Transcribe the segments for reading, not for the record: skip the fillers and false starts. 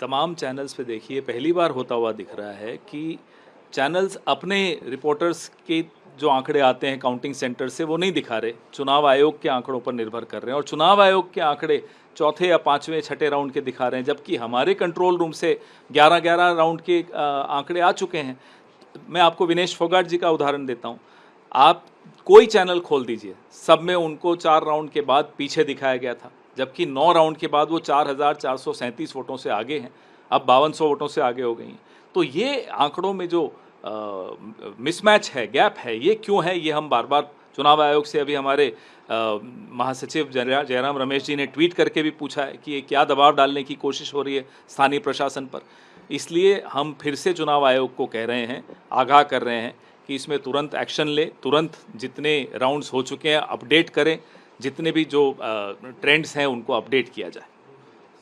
तमाम चैनल्स पे देखिए पहली बार होता हुआ दिख रहा है कि चैनल्स अपने रिपोर्टर्स के जो आंकड़े आते हैं काउंटिंग सेंटर से वो नहीं दिखा रहे, चुनाव आयोग के आंकड़ों पर निर्भर कर रहे हैं और चुनाव आयोग के आंकड़े चौथे या पाँचवें छठे राउंड के दिखा रहे हैं, जबकि हमारे कंट्रोल रूम से 11-11 राउंड के आंकड़े आ चुके हैं। मैं आपको विनेश फोगाट जी का उदाहरण देता हूँ। आप कोई चैनल खोल दीजिए, सब में उनको 4 राउंड के बाद पीछे दिखाया गया था, जबकि 9 राउंड के बाद वो 4,437 वोटों से आगे हैं, अब 5200 वोटों से आगे हो गई हैं। तो ये आंकड़ों में जो मिसमैच है, गैप है, ये क्यों है, ये हम बार बार चुनाव आयोग से अभी हमारे महासचिव जयराम रमेश जी ने ट्वीट करके भी पूछा है कि ये क्या दबाव डालने की कोशिश हो रही है स्थानीय प्रशासन पर। इसलिए हम फिर से चुनाव आयोग को कह रहे हैं, आगाह कर रहे हैं कि इसमें तुरंत एक्शन ले, तुरंत जितने राउंड्स हो चुके हैं अपडेट करें, जितने भी जो ट्रेंड्स हैं उनको अपडेट किया जाए।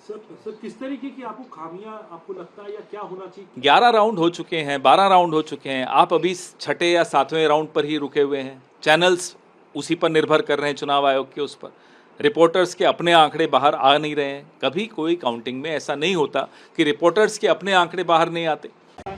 सर किस तरीके की आपको खामियां आपको लगता है या क्या होना चाहिए? 11 राउंड हो चुके हैं, 12 राउंड हो चुके हैं, आप अभी छठे या सातवें राउंड पर ही रुके हुए हैं। चैनल्स उसी पर निर्भर कर रहे हैं, चुनाव आयोग के उस पर। रिपोर्टर्स के अपने आंकड़े बाहर आ नहीं रहे हैं। कभी कोई काउंटिंग में ऐसा नहीं होता कि रिपोर्टर्स के अपने आंकड़े बाहर नहीं आते।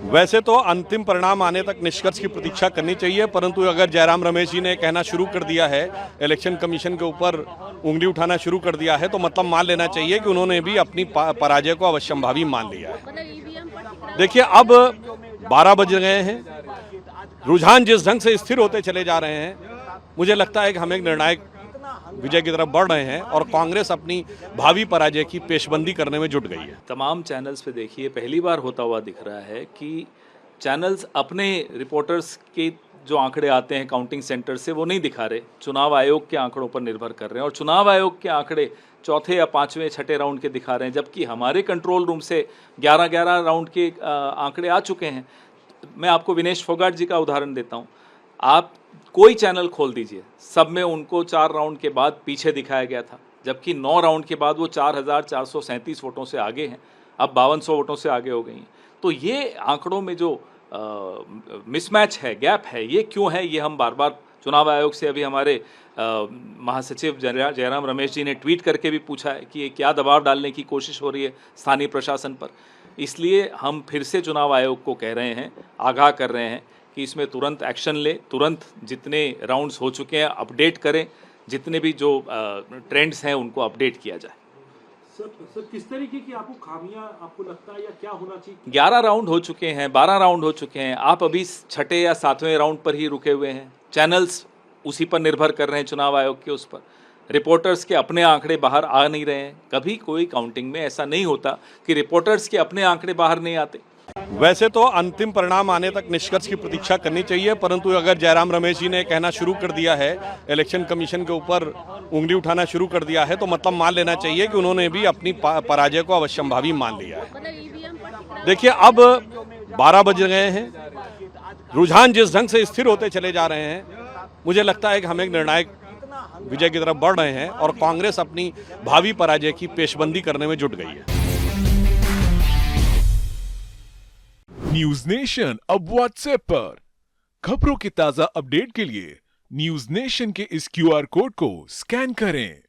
वैसे तो अंतिम परिणाम आने तक निष्कर्ष की प्रतीक्षा करनी चाहिए, परंतु अगर जयराम रमेश जी ने कहना शुरू कर दिया है, इलेक्शन कमीशन के ऊपर उंगली उठाना शुरू कर दिया है, तो मतलब मान लेना चाहिए कि उन्होंने भी अपनी पराजय को अवश्यंभावी मान लिया है। देखिए, अब 12 बज गए हैं, रुझान जिस ढंग से स्थिर होते चले जा रहे हैं, मुझे लगता है कि हम एक निर्णायक विजय की तरफ बढ़ रहे हैं और कांग्रेस अपनी भावी पराजय की पेशबंदी करने में जुट गई है। तमाम चैनल्स पे देखिए पहली बार होता हुआ दिख रहा है कि चैनल्स अपने रिपोर्टर्स के जो आंकड़े आते हैं काउंटिंग सेंटर से वो नहीं दिखा रहे, चुनाव आयोग के आंकड़ों पर निर्भर कर रहे हैं और चुनाव आयोग के आंकड़े चौथे या पाँचवें छठे राउंड के दिखा रहे हैं, जबकि हमारे कंट्रोल रूम से 11-11 राउंड के आंकड़े आ चुके हैं। मैं आपको विनेश फोगाट जी का उदाहरण देता हूँ। आप कोई चैनल खोल दीजिए, सब में उनको 4 राउंड के बाद पीछे दिखाया गया था, जबकि 9 राउंड के बाद वो 4,437 वोटों से आगे हैं, अब 5200 वोटों से आगे हो गई हैं। तो ये आंकड़ों में जो मिसमैच है, गैप है, ये क्यों है, ये हम बार बार चुनाव आयोग से अभी हमारे महासचिव जयराम रमेश जी ने ट्वीट करके भी पूछा है कि ये क्या दबाव डालने की कोशिश हो रही है स्थानीय प्रशासन पर। इसलिए हम फिर से चुनाव आयोग को कह रहे हैं, आगाह कर रहे हैं कि इसमें तुरंत एक्शन ले, तुरंत जितने राउंड्स हो चुके हैं अपडेट करें, जितने भी जो ट्रेंड्स हैं उनको अपडेट किया जाए। सर किस तरीके की आपको खामियां आपको लगता है या क्या होना चाहिए? 11 राउंड हो चुके हैं, 12 राउंड हो चुके हैं, आप अभी छठे या सातवें राउंड पर ही रुके हुए हैं। चैनल्स उसी पर निर्भर कर रहे हैं, चुनाव आयोग के उस पर। रिपोर्टर्स के अपने आंकड़े बाहर आ नहीं रहे हैं। कभी कोई काउंटिंग में ऐसा नहीं होता कि रिपोर्टर्स के अपने आंकड़े बाहर नहीं आते। वैसे तो अंतिम परिणाम आने तक निष्कर्ष की प्रतीक्षा करनी चाहिए, परंतु अगर जयराम रमेश जी ने कहना शुरू कर दिया है, इलेक्शन कमीशन के ऊपर उंगली उठाना शुरू कर दिया है, तो मतलब मान लेना चाहिए कि उन्होंने भी अपनी पराजय को अवश्यंभावी मान लिया है। देखिए, अब 12 बज गए हैं, रुझान जिस ढंग से स्थिर होते चले जा रहे हैं, मुझे लगता है कि हम एक निर्णायक विजय की तरफ बढ़ रहे हैं और कांग्रेस अपनी भावी पराजय की पेशबंदी करने में जुट गई है। न्यूज नेशन अब व्हाट्सएप पर खबरों के ताजा अपडेट के लिए न्यूज नेशन के इस QR कोड को स्कैन करें।